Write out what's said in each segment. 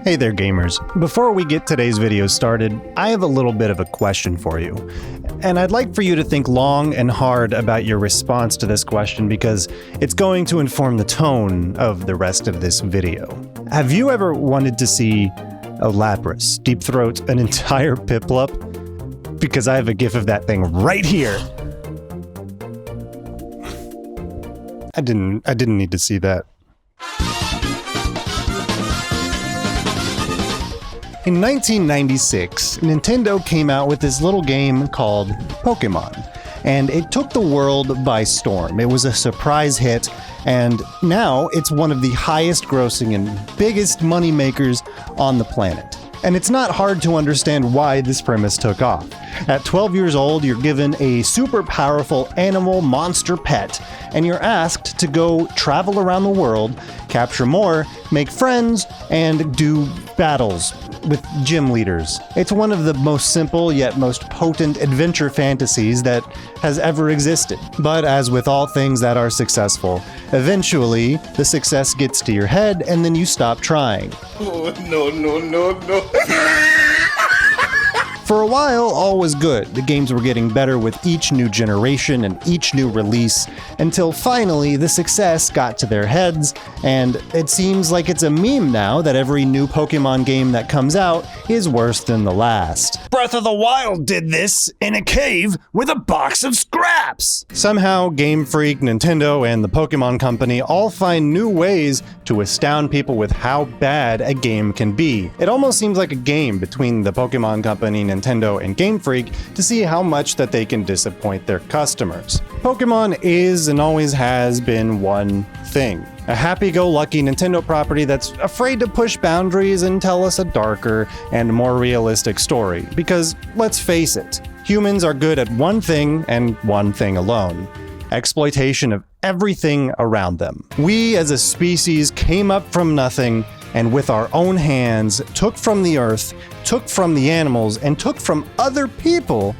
Hey there gamers. Before we get today's video started, I have a little bit of a question for you. And I'd like for you to think long and hard about your response to this question because it's going to inform the tone of the rest of this video. Have you ever wanted to see a Lapras deep throat an entire Piplup? Because I have a gif of that thing right here. I didn't need to see that. In 1996, Nintendo came out with this little game called Pokemon, and it took the world by storm. It was a surprise hit, and now it's one of the highest grossing and biggest money makers on the planet. And it's not hard to understand why this premise took off. At 12 years old, you're given a super powerful animal monster pet, and you're asked to go travel around the world, capture more, make friends, and do battles with gym leaders. It's one of the most simple yet most potent adventure fantasies that has ever existed. But as with all things that are successful, eventually the success gets to your head and then you stop trying. Oh, no. For a while, all was good. The games were getting better with each new generation and each new release, until finally the success got to their heads, and it seems like it's a meme now that every new Pokemon game that comes out is worse than the last. Breath of the Wild did this in a cave with a box of scraps! Somehow, Game Freak, Nintendo, and the Pokemon Company all find new ways to astound people with how bad a game can be. It almost seems like a game between the Pokemon Company, Nintendo, and Game Freak to see how much that they can disappoint their customers. Pokemon is and always has been one thing. A happy-go-lucky Nintendo property that's afraid to push boundaries and tell us a darker and more realistic story. Because, let's face it, humans are good at one thing and one thing alone: exploitation of everything around them. We as a species came up from nothing and with our own hands took from the earth, took from the animals, and took from other people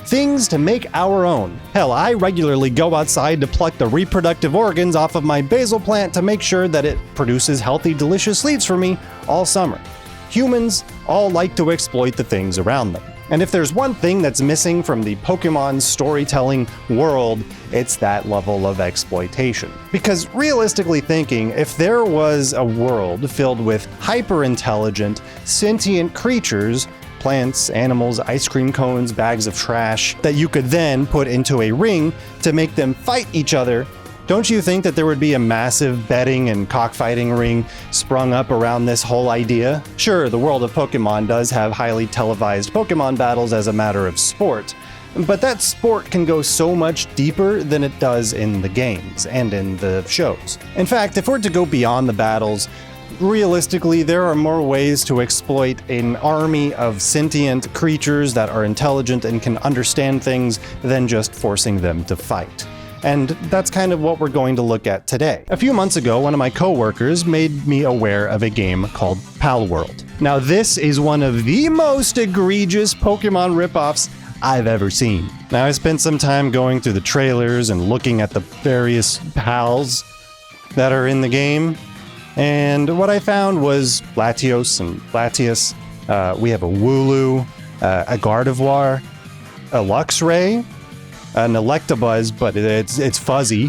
things to make our own. Hell, I regularly go outside to pluck the reproductive organs off of my basil plant to make sure that it produces healthy, delicious leaves for me all summer. Humans all like to exploit the things around them. And if there's one thing that's missing from the Pokemon storytelling world, it's that level of exploitation. Because realistically thinking, if there was a world filled with hyper-intelligent, sentient creatures, plants, animals, ice cream cones, bags of trash, that you could then put into a ring to make them fight each other, don't you think that there would be a massive betting and cockfighting ring sprung up around this whole idea? Sure, the world of Pokemon does have highly televised Pokemon battles as a matter of sport, but that sport can go so much deeper than it does in the games and in the shows. In fact, if we're to go beyond the battles, realistically, there are more ways to exploit an army of sentient creatures that are intelligent and can understand things than just forcing them to fight. And that's kind of what we're going to look at today. A few months ago, one of my coworkers made me aware of a game called Palworld. Now, this is one of the most egregious Pokemon ripoffs I've ever seen. Now, I spent some time going through the trailers and looking at the various pals that are in the game, and what I found was Latios and Latias. We have a Wooloo, a Gardevoir, a Luxray, an Electabuzz, but it's fuzzy,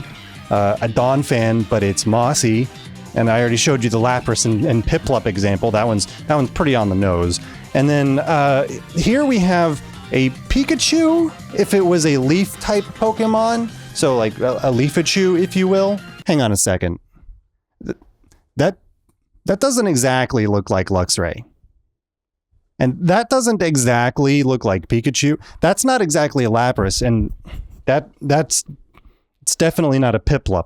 a Donphan, but it's mossy, and I already showed you the Lapras and Piplup example. That one's pretty on the nose. And then here we have a Pikachu, if it was a leaf-type Pokemon, so like a Leafachu, if you will. Hang on a second. That doesn't exactly look like Luxray. And that doesn't exactly look like Pikachu. That's not exactly a Lapras, and it's definitely not a Piplup.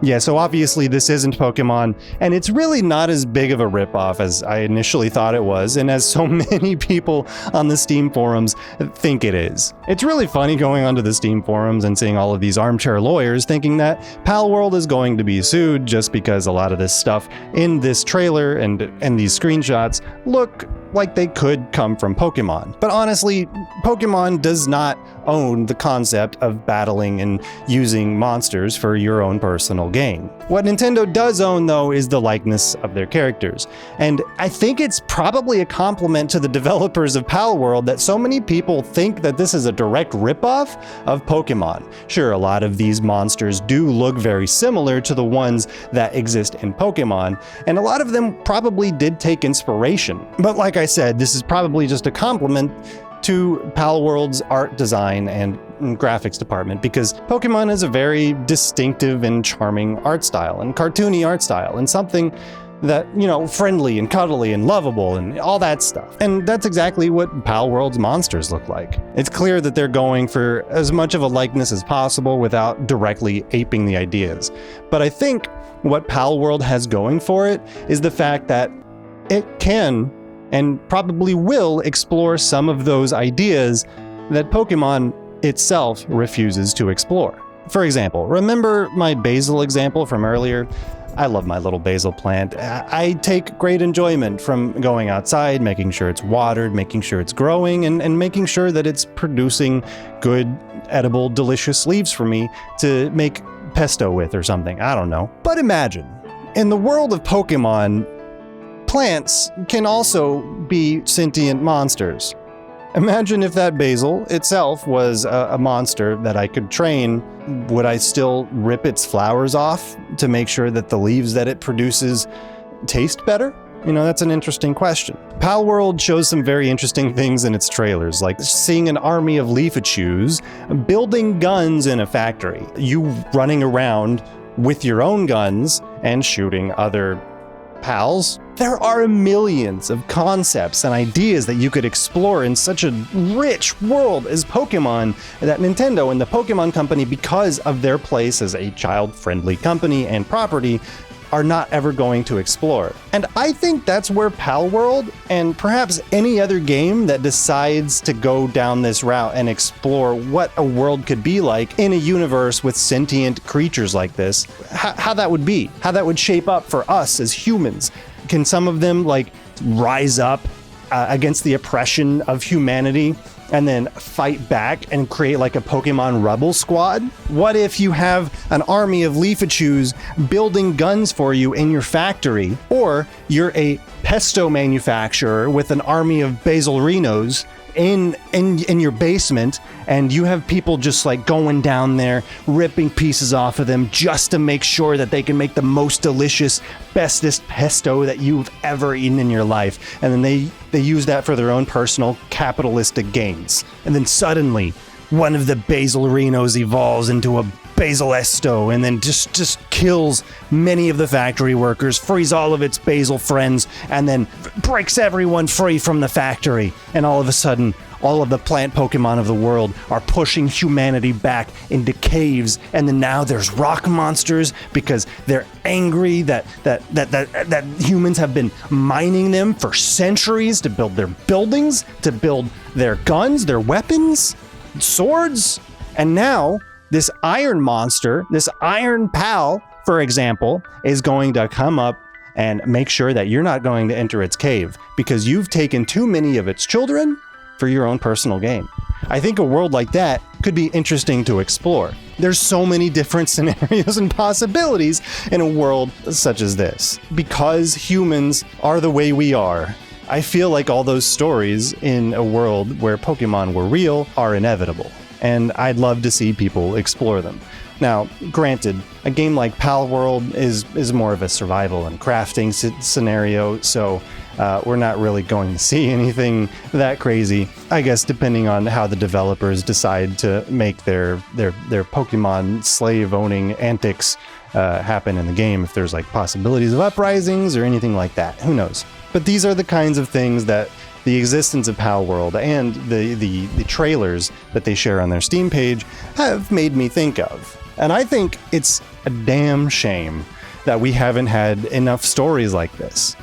Yeah, so obviously this isn't Pokemon, and it's really not as big of a ripoff as I initially thought it was, and as so many people on the Steam forums think it is. It's really funny going onto the Steam forums and seeing all of these armchair lawyers thinking that Palworld is going to be sued just because a lot of this stuff in this trailer and these screenshots look like they could come from Pokemon. But honestly, Pokemon does not own the concept of battling and using monsters for your own personal gain. What Nintendo does own, though, is the likeness of their characters. And I think it's probably a compliment to the developers of Palworld that so many people think that this is a direct ripoff of Pokemon. Sure, a lot of these monsters do look very similar to the ones that exist in Pokemon, and a lot of them probably did take inspiration. But like I said, this is probably just a compliment to Palworld's art design and graphics department, because Pokemon is a very distinctive and charming art style and cartoony art style, and something that, you know, friendly and cuddly and lovable and all that stuff. And that's exactly what Palworld's monsters look like. It's clear that they're going for as much of a likeness as possible without directly aping the ideas. But I think what Palworld has going for it is the fact that it can and probably will explore some of those ideas that Pokemon itself refuses to explore. For example, remember my basil example from earlier? I love my little basil plant. I take great enjoyment from going outside, making sure it's watered, making sure it's growing, and making sure that it's producing good, edible, delicious leaves for me to make pesto with or something. I don't know. But imagine, in the world of Pokemon, plants can also be sentient monsters. Imagine if that basil itself was a monster that I could train. Would I still rip its flowers off to make sure that the leaves that it produces taste better? You know, that's an interesting question. Palworld shows some very interesting things in its trailers, like seeing an army of Leafachus building guns in a factory. You running around with your own guns and shooting other pals. There are millions of concepts and ideas that you could explore in such a rich world as Pokemon that Nintendo and the Pokemon Company, because of their place as a child-friendly company and property, are not ever going to explore. And I think that's where Palworld, and perhaps any other game that decides to go down this route and explore what a world could be like in a universe with sentient creatures like this, how that would be, how that would shape up for us as humans. Can some of them like rise up against the oppression of humanity and then fight back and create like a Pokemon rebel squad? What if you have an army of Leafachus building guns for you in your factory, or you're a pesto manufacturer with an army of Basilrinos in your basement, and you have people just like going down there, ripping pieces off of them just to make sure that they can make the most delicious, bestest pesto that you've ever eaten in your life. And then they use that for their own personal capitalistic gains. And then suddenly, one of the Basilrinos evolves into a Basilesto and then just kills many of the factory workers, frees all of its basil friends, and then breaks everyone free from the factory. And all of a sudden, all of the plant Pokemon of the world are pushing humanity back into caves, and then now there's rock monsters because they're angry that humans have been mining them for centuries to build their buildings, to build their guns, their weapons, swords. And now this iron monster, this iron pal, for example, is going to come up and make sure that you're not going to enter its cave because you've taken too many of its children for your own personal gain. I think a world like that could be interesting to explore. There's so many different scenarios and possibilities in a world such as this. Because humans are the way we are, I feel like all those stories in a world where Pokemon were real are inevitable. And I'd love to see people explore them. Now, granted, a game like Palworld is more of a survival and crafting scenario, so we're not really going to see anything that crazy. I guess depending on how the developers decide to make their Pokemon slave-owning antics happen in the game, if there's like possibilities of uprisings or anything like that, who knows? But these are the kinds of things that the existence of Palworld and the trailers that they share on their Steam page have made me think of. And I think it's a damn shame that we haven't had enough stories like this.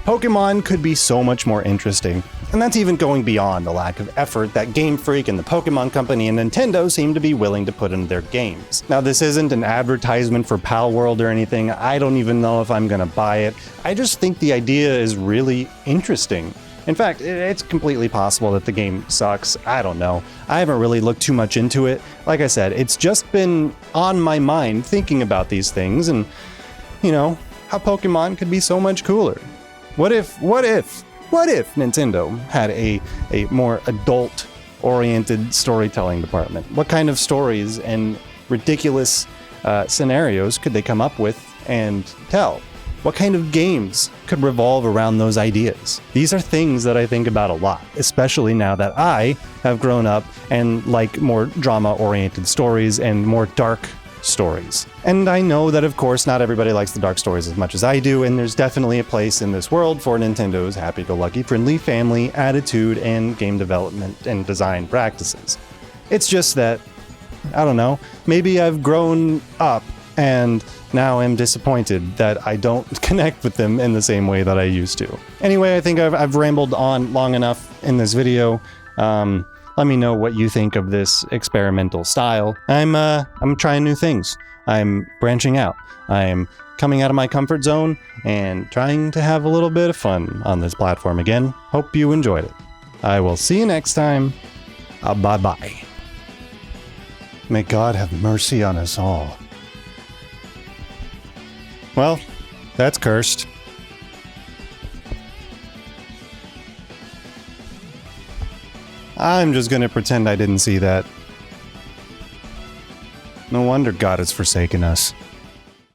Pokemon could be so much more interesting, and that's even going beyond the lack of effort that Game Freak and the Pokemon Company and Nintendo seem to be willing to put into their games. Now, this isn't an advertisement for Palworld or anything. I don't even know if I'm gonna buy it. I just think the idea is really interesting. In fact, it's completely possible that the game sucks. I don't know. I haven't really looked too much into it. Like I said, it's just been on my mind thinking about these things and, you know, how Pokemon could be so much cooler. What if Nintendo had a more adult-oriented storytelling department? What kind of stories and ridiculous scenarios could they come up with and tell? What kind of games could revolve around those ideas? These are things that I think about a lot, especially now that I have grown up and like more drama-oriented stories and more dark stories. And I know that, of course, not everybody likes the dark stories as much as I do, and there's definitely a place in this world for Nintendo's happy-go-lucky, friendly family attitude and game development and design practices. It's just that, I don't know, maybe I've grown up and now I'm disappointed that I don't connect with them in the same way that I used to. Anyway, I think I've rambled on long enough in this video. Let me know what you think of this experimental style. I'm trying new things. I'm branching out. I'm coming out of my comfort zone and trying to have a little bit of fun on this platform again. Hope you enjoyed it. I will see you next time. Bye-bye. May God have mercy on us all. Well, that's cursed. I'm just gonna pretend I didn't see that. No wonder God has forsaken us.